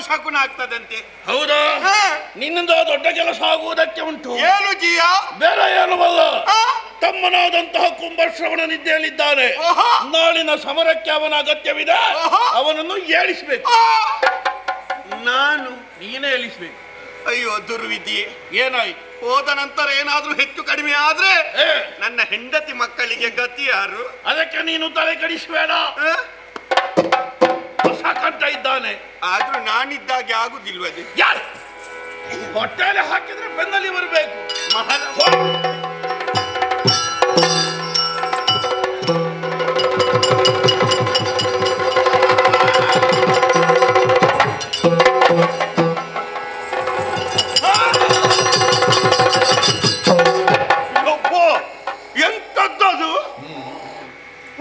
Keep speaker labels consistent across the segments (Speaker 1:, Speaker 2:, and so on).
Speaker 1: ಅಪಶಕುನ ಆಗ್ತದಂತೆ.
Speaker 2: ಹೌದಾ? ನಿನ್ನಿಂದ ದೊಡ್ಡ ಕೆಲಸ ಆಗುವುದಕ್ಕೆ ಉಂಟು.
Speaker 1: ಏನು ಜಿಯ?
Speaker 2: ಬೇರೆ ಏನವಲ್ಲ, ತಮ್ಮನಾದಂತಹ ಕುಂಭಶ್ರವಣ ನಿದ್ದೆಯಲ್ಲಿದ್ದಾನೆ. ನಾಳಿನ ಸಮರಕ್ಕೆ ಅವನ ಅಗತ್ಯವಿದೆ. ಅವನನ್ನು ಏಳಿಸಬೇಕು.
Speaker 1: ನಾನು?
Speaker 2: ನೀನೇ ಏಳಿಸಬೇಕು.
Speaker 1: ಅಯ್ಯೋ ದುರ್ವಿದ್ಯೆ!
Speaker 2: ಏನಾಯ್ತು?
Speaker 1: ಹೋದ ನಂತರ ಏನಾದ್ರೂ ಹೆಚ್ಚು ಕಡಿಮೆ ಆದ್ರೆ ನನ್ನ ಹೆಂಡತಿ ಮಕ್ಕಳಿಗೆ ಗತಿ ಯಾರು?
Speaker 2: ಅದಕ್ಕೆ ನೀನು ತಲೆ ಕಡಿಸಬೇಡ. ಸಾಕಂತ ಇದ್ದಾನೆ.
Speaker 1: ಆದ್ರೂ ನಾನಿದ್ದಾಗೆ ಆಗುದಿಲ್ವದೆ?
Speaker 2: ಯಾರು ಹೊಟ್ಟೆಯಲ್ಲಿ ಹಾಕಿದ್ರೆ ಬೆನ್ನಲ್ಲಿ ಬರಬೇಕು.
Speaker 1: ಎಂತದ್ದು?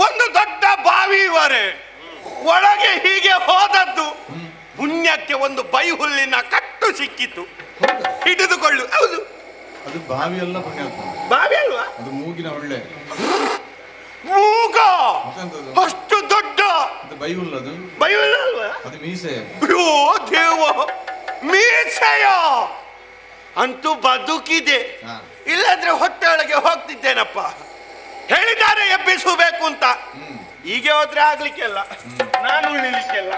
Speaker 1: ಒಂದು ದೊಡ್ಡ ಬಾವಿ ಇವರೇ ಒಳಗೆ ಹೀಗೆ ಹೋದದ್ದು. ಪುಣ್ಯಕ್ಕೆ ಒಂದು ಬೈಹುಲ್ಲಿನ ಕಟ್ಟು ಸಿಕ್ಕಿತು, ಹಿಡಿದುಕೊಳ್ಳು. ಹೌದು,
Speaker 3: ಅದು ಬಾವಿ ಅಲ್ಲ ಪುಣ್ಯ.
Speaker 1: ಬಾವಿ ಅಲ್ವಾ?
Speaker 3: ಅದು ಮೂಗಿನ ಒಳ್ಳೆ
Speaker 1: ಮೂಗ. ಅಷ್ಟು ದೊಡ್ಡ
Speaker 3: ಬೈಹುಲ್ಲ. ಅದು
Speaker 1: ಬೈಹುಲ್ಲ ಅಲ್ವಾ?
Speaker 3: ಅದು ಮೀಸೆ.
Speaker 1: ಅಯ್ಯೋ ದೇವ, ಮೀಸೆಯ ಅಂತೂ ಬದುಕಿದೆ. ಇಲ್ಲದ್ರೆ ಹೊಟ್ಟೆ ಒಳಗೆ ಹೋಗ್ತಿದ್ದೇನಪ್ಪ. ಹೇಳಿದ್ದಾರೆ ಎಬ್ಬಿಸಬೇಕು ಅಂತ. ಹೀಗೆ ಹೋದ್ರೆ ಆಗ್ಲಿಕ್ಕೆಲ್ಲ, ನಾನು ಉಳಿಲಿಕ್ಕೆಲ್ಲ.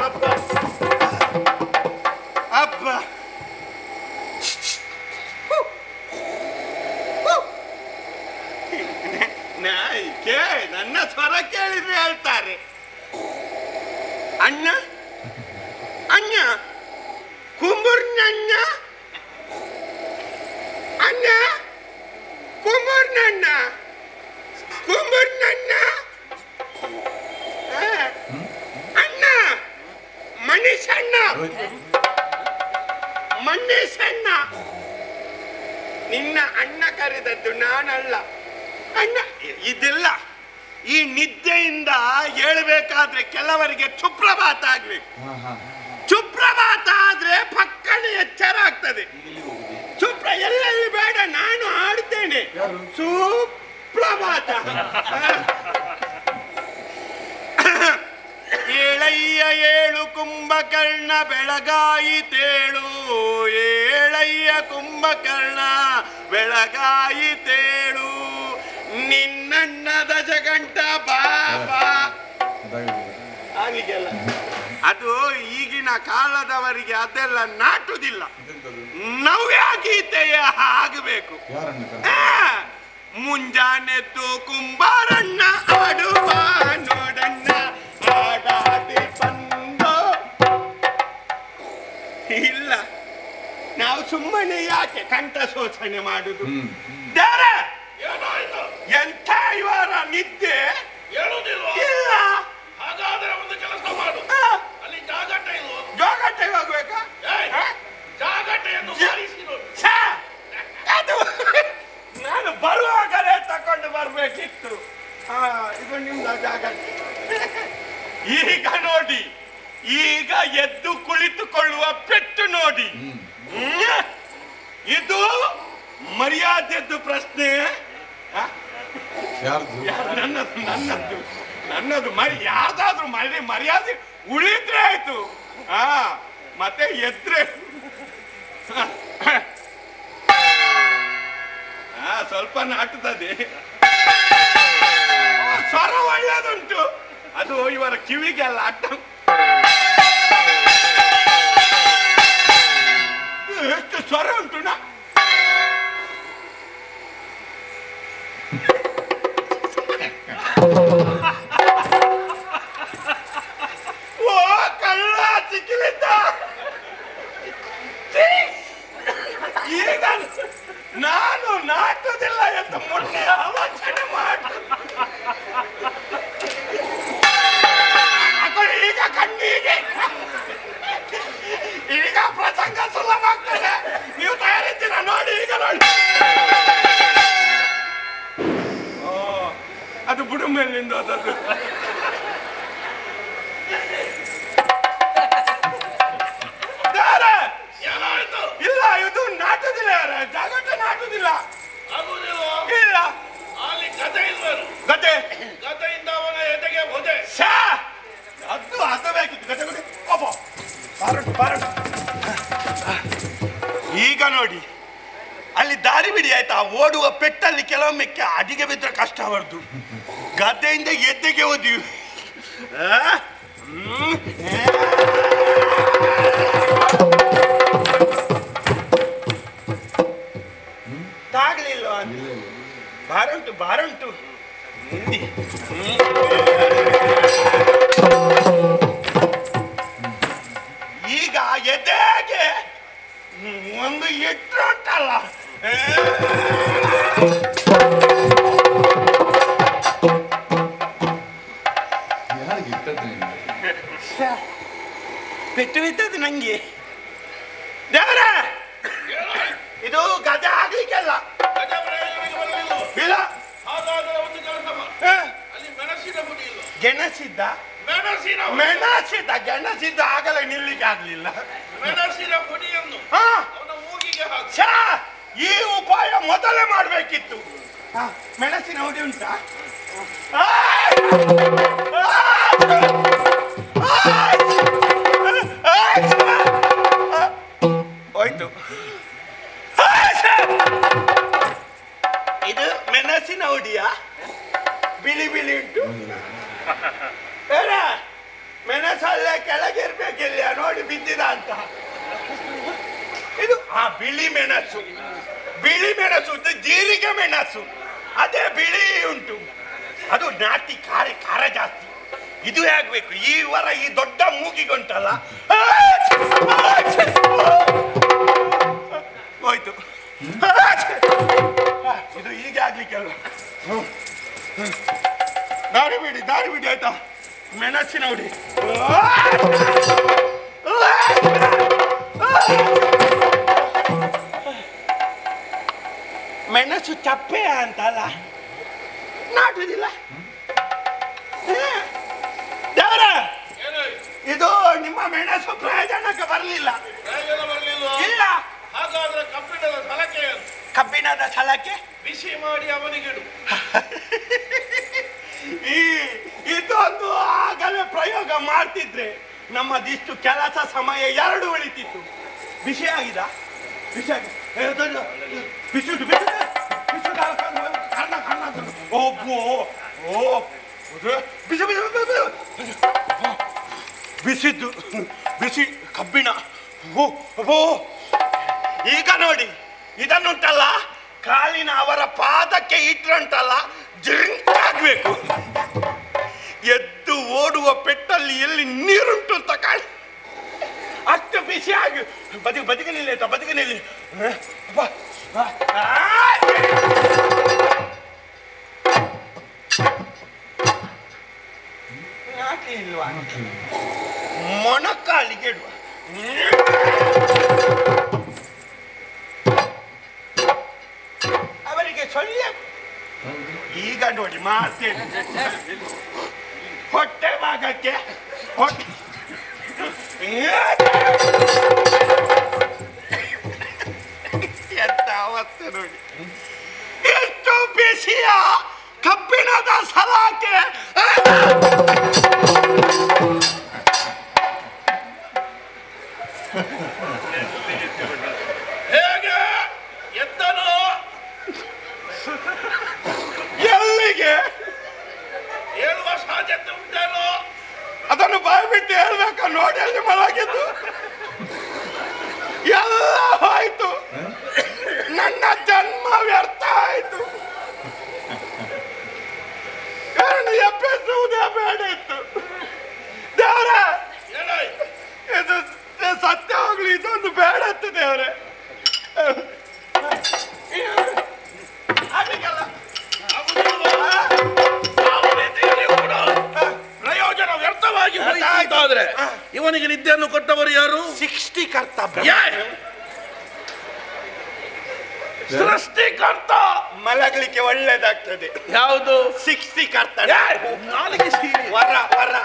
Speaker 1: ಅಪ್ಪ ಅಪ್ಪ, ನಾಯಿಕೆ ನನ್ನ ಸ್ವರ ಕೇಳಿದ್ರೆ ಹೇಳ್ತಾರೆ ಅಣ್ಣ ಅಣ್ಣ ಕುಂಬೂರ್ನಣ್ಣ, ಅಣ್ಣ ಕುಂಬೂರ್ನಣ್ಣ, ಕುಂಬೂರ್ನಣ್ಣ, ಅಣ್ಣ ಮಣೇಶಣ್ಣ, ಮಣ್ಣೇಶಣ್ಣ. ನಿನ್ನ ಅಣ್ಣ ಕರೆದದ್ದು ನಾನಲ್ಲ ಅಣ್ಣ. ಇದೆಲ್ಲ ಈ ನಿದ್ದೆಯಿಂದ ಹೇಳ್ಬೇಕಾದ್ರೆ ಕೆಲವರಿಗೆ ಸುಪ್ರಭಾತ ಆಗ್ಬೇಕು. ಸುಪ್ರಭಾತ ಆದ್ರೆ ಪಕ್ಕನೆ ಎಚ್ಚರ ಆಗ್ತದೆ. ಎಲ್ಲೆಲ್ಲಿ ಬೇಡ, ನಾನು ಆಡ್ತೇನೆ ಸುಪ್ರಭಾತ. ಏಳಯ್ಯ ಏಳು ಕುಂಭಕರ್ಣ ಬೆಳಗಾಯಿತೇಳು, ಏಳಯ್ಯ ಕುಂಭಕರ್ಣ ಬೆಳಗಾಯಿತೇಳು, ನಿನ್ನಣ್ಣದ ಜಗಂಟ ಬಾಬಾ. ಆಗ್ಲಿಕ್ಕೆಲ್ಲ ಅದು ಈಗಿನ ಕಾಲದವರಿಗೆ ಅದೆಲ್ಲ ನಾಟುದಿಲ್ಲ. ನವ್ಯ ಗೀತೆಯ ಆಗಬೇಕು. ಮುಂಜಾನೆದ್ದು ಕುಂಬಾರಣ್ಣ ಆಡುವ ನೋಡಣ್ಣ ಆಡಾದೆ ಬಂದು. ಇಲ್ಲ, ನಾವು ಸುಮ್ಮನೆ ಯಾಕೆ ಕಂಠ ಶೋಷಣೆ ಮಾಡುದು? ಎಂಥ ಇವರ ನಿದ್ದೆ ಇಲ್ಲ.
Speaker 2: ಹಾಗಾದ್ರೆ ಒಂದು ಕೆಲಸ ಮಾಡು, ಅಲ್ಲಿ ಜಾಗಟೆ
Speaker 1: ಜಾಗಟೆ ಹೋಗ್ಬೇಕಾ?
Speaker 2: ಜಾಗಟೆಯನ್ನು
Speaker 1: ಅದು ನಾನು ಬರುವಾಗಲೇ ತಕೊಂಡು ಬರ್ಬೇಕಿತ್ತು. ಇದು ನಿಮ್ದ ಜಾಗಟೆ. ಈಗ ನೋಡಿ, ಈಗ ಎದ್ದು ಕುಳಿತುಕೊಳ್ಳುವ ಪೆಟ್ಟು ನೋಡಿ. ಇದು ಮರ್ಯಾದೆದ್ದು ಪ್ರಶ್ನೆ. ನನ್ನದು ನನ್ನದು ನನ್ನದು ಯಾವ್ದಾದ್ರು ಮರ್ಯಾದೆ ಉಳಿದ್ರೆ ಆಯ್ತು. ಮತ್ತೆ ಎದ್ರೆ ಸ್ವಲ್ಪ ನಾಟುತ್ತದೆ. ಸ್ವರ ಒಳ್ಳೆದುಂಟು, ಅದು ಇವರ ಕಿವಿಗೆಲ್ಲ ಅಡ್ಡ. ಎಷ್ಟು ಸ್ವರ ಉಂಟು. ಓ ಕಳ್ಳ ಸಿಕ್ಕಿಬಿದ್ದ. ಈಗ ನಾನು ನಾಟುದಿಲ್ಲ ಅಂತ ಮೊನ್ನೆ ಆಲೋಚನೆ ಮಾಡಿ ಈಗ ಕಣ್ಣಿಗೆ ಈಗ ಪ್ರಸಂಗ ಸುಲಭ ಆಗ್ತದೆ. ನೀವು ತಯಾರಿದ್ದೀರ ನೋಡಿ, ಈಗ ನೋಡಿ. ಅದು ಬುಡು ಮೇಲಿಂದ ಅದದು. ಇಲ್ಲ, ಇದು ನಾಟುದಿಲ್ಲ. ಯಾರ ಜಾಗಟ ನಾಟುದಿಲ್ಲ. ಇಲ್ಲ,
Speaker 2: ಅಲ್ಲಿ ಕತೆ ಇಲ್ವರು.
Speaker 1: ಗತೆ
Speaker 2: ಗತೆಯಿಂದ ಅವನ ಎದೆಗೆ ಹೋದೆ.
Speaker 1: ಅದು ಬೇಕಿತ್ತು ಗಜ ಗುಡಿ ಅಬ್ಬ ಬಾರಟು ಬಾರಟು. ಈಗ ನೋಡಿ ಅಲ್ಲಿ ದಾರಿ ಬಿಡಿ ಆಯ್ತಾ, ಓಡುವ ಪೆಟ್ಟಲ್ಲಿ ಕೆಲವೊಮ್ಮೆ ಅಡಿಗೆ ಬಿದ್ದರೆ ಕಷ್ಟ ಅವರದು. ಗದ್ದೆಯಿಂದ ಎದ್ದೆಗೆ ಹೋದ್ವಿ. ತಾಗ್ಲಿಲ್ಲ ಬಾರುಂಟು ಬಾರುಂಟು. ಈಗ ಎದೆಗೆ ಒಂದು ಇಟ್ರು ಉಂಟಲ್ಲ,
Speaker 3: ಯಾರಿಗೆ ಇಟ್ಟದ್ದು
Speaker 1: ಪೆಟ್ಟು ಬಿದ್ದದ್ದು ನಂಗೆ. ದೇವರ ಇದು ಗಜ ಆಗ್ಲಿಕ್ಕೆಲ್ಲ
Speaker 2: ಗಜ ಪ್ರಯೋಜನಕ್ಕೆ ಬರಲಿಲ್ಲ.
Speaker 1: ಇಲ್ಲ.
Speaker 2: ಹಾಗಾದರೆ ಒಂದು ಕೆಲಸ ಮಾಡು. ಅಲ್ಲಿ ಮೆಣಸಿನ ಪುಡಿ ಇಲ್ಲ.
Speaker 1: ಗೆಣಸಿದ್ದ
Speaker 2: ಮೆಣಸಿನ
Speaker 1: ಗೆಣಸಿದ್ದ ಆಗಲೇ ನಿಲ್ಲಿಕ್ಕೆ ಆಗ್ಲಿಲ್ಲ.
Speaker 2: ಮೆಣಸಿನ ಪುಡಿಯನ್ನು
Speaker 1: ಹಾ
Speaker 2: ಅವನ ಮೂಗಿಗೆ ಹಾಕಿ.
Speaker 1: ಛಾ, ಈ ಉಪಾಯ ಮೊದಲೇ ಮಾಡ್ಬೇಕಿತ್ತು. ಮೆಣಸಿನ ಹುಡಿ ಉಂಟಾ? ಹೋಯ್ತು. ಇದು ಮೆಣಸಿನ ಹುಡಿಯ ಬಿಳಿ ಬಿಳಿ ಉಂಟು. ಮೆಣಸಲ್ಲೇ ಕೆಳಗಿರ್ಬೇಕಿಲ್ಲ, ನೋಡಿ ಬಿದ್ದಿದ ಅಂತ. ಇದು ಬಿಳಿ ಮೆಣಸು. ಬಿಳಿ ಮೆಣಸು ಜೀರಿಗೆ ಮೆಣಸು, ಅದೇ ಬಿಳಿ ಉಂಟು. ಅದು ನಾಟಿ ಖಾರ ಖಾರ ಜಾಸ್ತಿ. ಇದು ಆಗ್ಬೇಕು ಈ ವರ ಈ ದೊಡ್ಡ ಮೂಗಿಗುಂಟಲ್ಲ. ಹೋಯ್ತು. ಇದು ಈಗ ಆಗ್ಲಿಕ್ಕೆ ಅಲ್ವಾ. ದಾರಿ ಬಿಡಿ ಆಯ್ತಾ. ಮೆಣಸಿನ ಹುಡಿ ಮೆಣಸು ಚಪ್ಪೆ ಅಂತಲ್ಲ, ನಾಟುದಿಲ್ಲ. ದೇವರ ಇದು ನಿಮ್ಮ ಮೆಣಸು ಪ್ರಯೋಜನಕ್ಕೆ ಬರಲಿಲ್ಲ.
Speaker 2: ಪ್ರಯೋಜನ ಬರಲಿಲ್ಲ.
Speaker 1: ಇಲ್ಲ.
Speaker 2: ಹಾಗಾದ್ರೆ ಕಬ್ಬಿಣದ ಸಲಕೆ
Speaker 1: ಕಬ್ಬಿಣದ ಸಲಕೆ
Speaker 2: ಬಿಸಿ ಮಾಡಿ ಅವನಿಗಿಡು.
Speaker 1: ಇದೊಂದು ಆಗಲೇ ಪ್ರಯೋಗ ಮಾಡ್ತಿದ್ರೆ ನಮ್ಮದಿಷ್ಟು ಕೆಲಸ ಸಮಯ 2 ಉಳಿತಿತ್ತು. ಬಿಸಿ ಆಗಿದೆ. ಬಿಸಿದ್ದು ಬಿಸಿ ಕಬ್ಬಿಣ. ಈಗ ನೋಡಿ ಇದನ್ನುಂಟಲ್ಲ, ಕಾಲಿನ ಅವರ ಪಾದಕ್ಕೆ ಇಟ್ರಂಟಲ್ಲ, ಜಿಂಕಾಗ್ಬೇಕು. ಎದ್ದು ಓಡುವ ಪೆಟ್ಟಲ್ಲಿ ಎಲ್ಲಿ ನೀರುಂಟು ಅಂತ ಕಾಣಿ, ಅಷ್ಟು ಬಿಸಿ ಆಗಿ ಬದಿಗೆ ನಿಲ್ಲಿ ಆಯ್ತಾ, ಬದಿಗೆ ನಿಲ್ಲಿ. ಯಾಕೆ ಇಲ್ವಾ ಮೊಣಕಾಲಿಗೆ ಇಡುವ. ಅವರಿಗೆ ಸೊಳ್ಳೆ. ಈಗ ನೋಡಿ ಮಾಡ್ತೇನೆ. ಹೊಟ್ಟೆ ಭಾಗಕ್ಕೆ ಎಂತ ಅವಸ್ಥೆ ನೋಡಿ. ಎಷ್ಟು ಬಿಸಿಯ ಕಬ್ಬಿಣದ ಸಲಾಕೆ.
Speaker 2: ಹೇಗೆ ಎತ್ತನು
Speaker 1: ಎಲ್ಲಿಗೆ
Speaker 2: ಹೇಳುವ ಸಾಧ್ಯತೆ ಉಂಟೇನೋ?
Speaker 1: ಅದನ್ನು ಬಾಯ್ಬಿಟ್ಟು ಹೇಳ್ಬೇಕ. ನೋಡಿ ಅಲ್ಲಿ ಮಲಗಿದ್ದು ಎಲ್ಲ ಹೋಯ್ತು. ನನ್ನ ಜನ್ಮ ವ್ಯರ್ಥ ಆಯ್ತು. ಕಾರಣ ಎಬ್ಬಿಸುವುದೇ ಬೇಡ ಇತ್ತು. ದೇವರ ಇದು ಸತ್ಯ ಹೋಗ್ಲಿ, ಇದೊಂದು ಬೇಡ ಇತ್ತು ದೇವರೇ. ಆಗ್ಲಿಕ್ಕಲ್ಲ.
Speaker 2: ಪ್ರಯೋಜನ ವ್ಯರ್ಥವಾಗಿ ಹೋಯಿತಾದ್ರೆ ಇವನಿಗೆ ನಿದ್ದೆಯನ್ನು ಕೊಟ್ಟವರು ಯಾರು?
Speaker 1: 60 ಕರ್ತವ್ಯ.
Speaker 2: ಸೃಷ್ಟಿಕರ್ತ.
Speaker 1: ಮಲಗಲಿಕ್ಕೆ ಒಳ್ಳೇದಾಗ್ತದೆ.
Speaker 2: ಯಾವುದು?
Speaker 1: 60 ಕರ್ತವ್ಯ.
Speaker 2: ನಾಲಿಗೆ ಸೀರೆ.
Speaker 1: ವರ ವರ.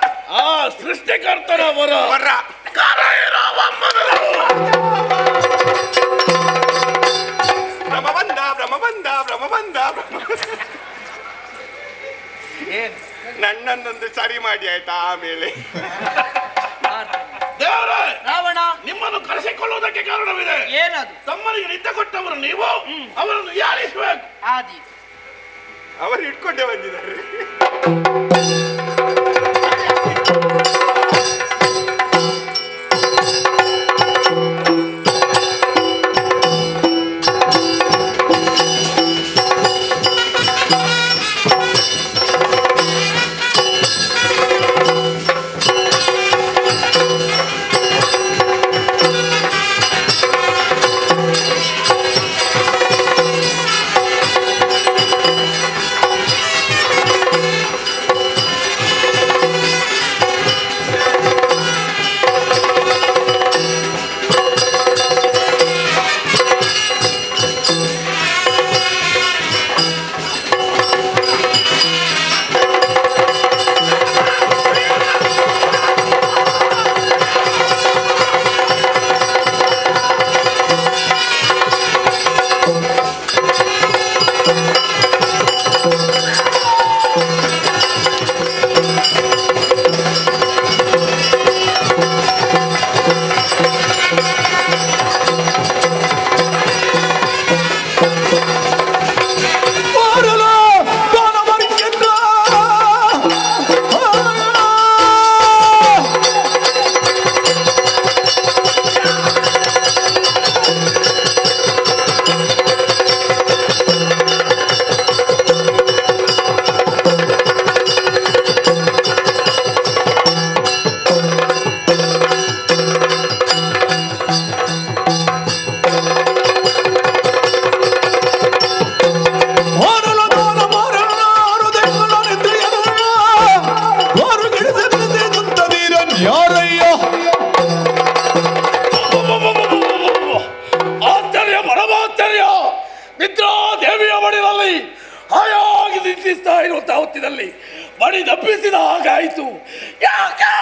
Speaker 2: ಸೃಷ್ಟಿಕರ್ತನ ವರ.
Speaker 1: ವರ. ಬ್ರಹ್ಮ ಬಂದ. ನನ್ನನ್ನೊಂದು ಸರಿ ಮಾಡಿ ಆಯ್ತಾ ಆಮೇಲೆ.
Speaker 2: ದೇವರೇ,
Speaker 4: ರಾವಣ
Speaker 2: ನಿಮ್ಮನ್ನು ಕರೆಸಿಕೊಳ್ಳುವುದಕ್ಕೆ ಕಾರಣವಿದೆ.
Speaker 4: ಏನದು?
Speaker 2: ತಮ್ಮನಿಗೆ ನಿದ್ದೆ ಕೊಟ್ಟವರು ನೀವು, ಅವರನ್ನು ಯಾರಿಸಬೇಕು.
Speaker 4: ಆದಿ
Speaker 1: ಅವರು ಇಟ್ಕೊಂಡೇ ಬಂದಿದ್ದಾರೆ.
Speaker 2: ಆಶ್ಚರ್ಯ, ಪರಮಾಶ್ಚರ್ಯ. ನಿದ್ರಾ ದೇವಿಯ ಬಡಿನಲ್ಲಿ ಹಾಯಾಗಿ ನಿಂತಿಸ್ತಾ ಇರುವಂತಹ ಹೊತ್ತಿನಲ್ಲಿ ಬಡಿ ದಪ್ಪಿಸಿದ ಹಾಗಾಯಿತು. ಯಾಕೆ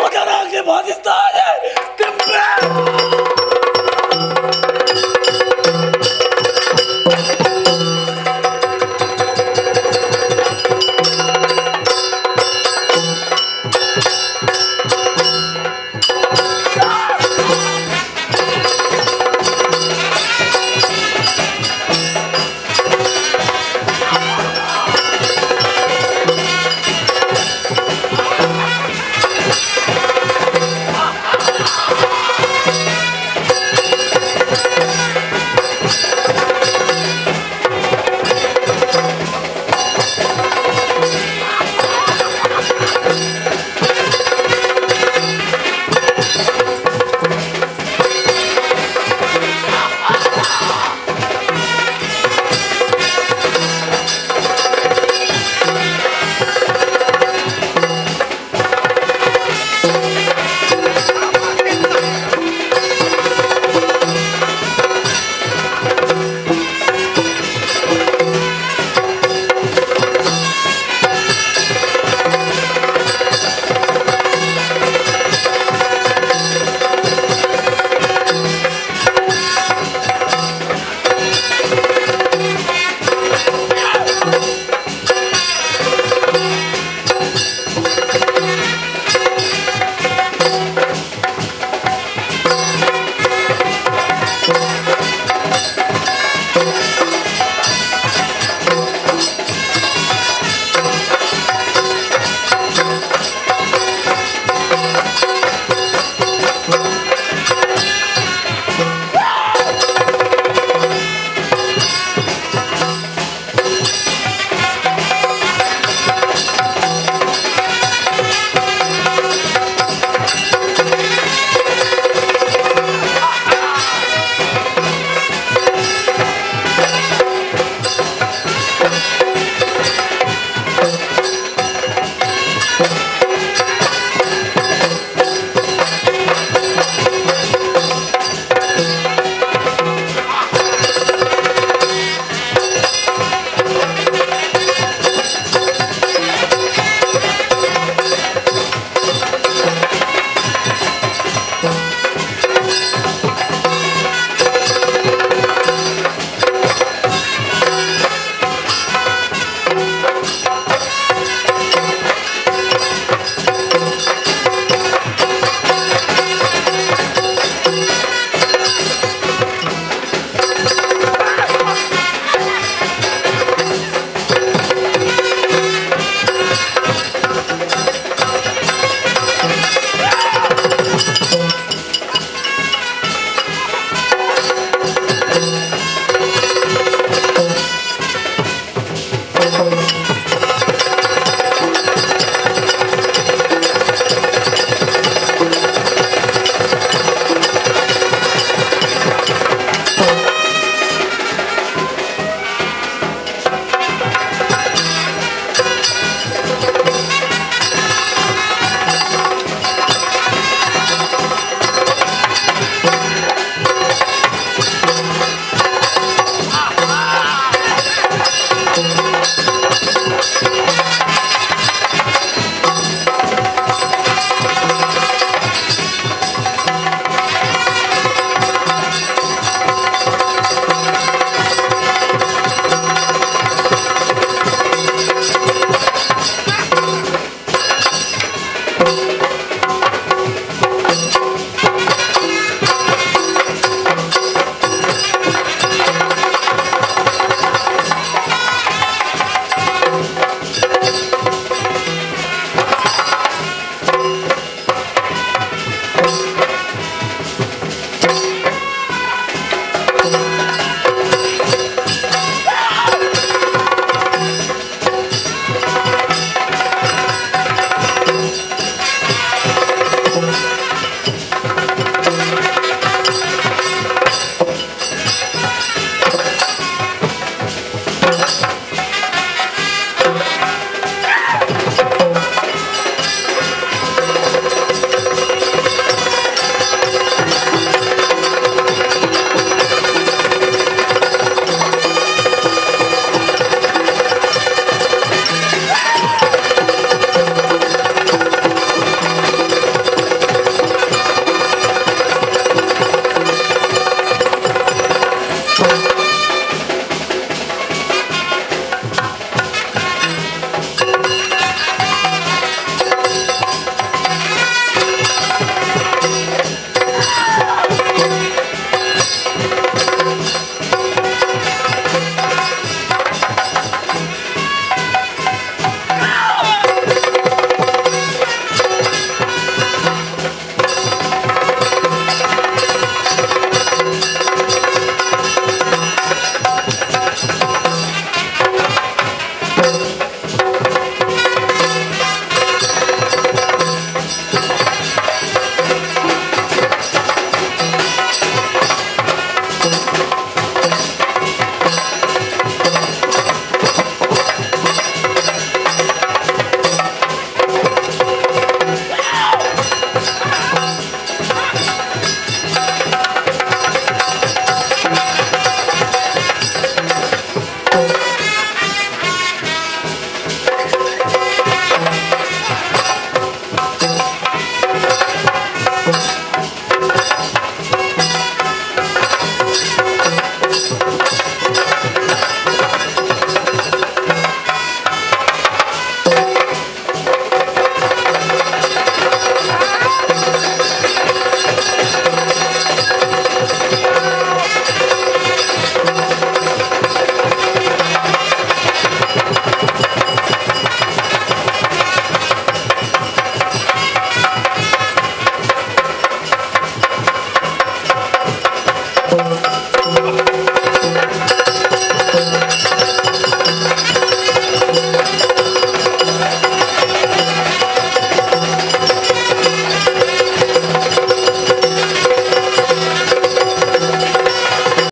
Speaker 2: ಅದರಾಗಿ ಬಾಧಿಸ್ತಾ ಇದೆ?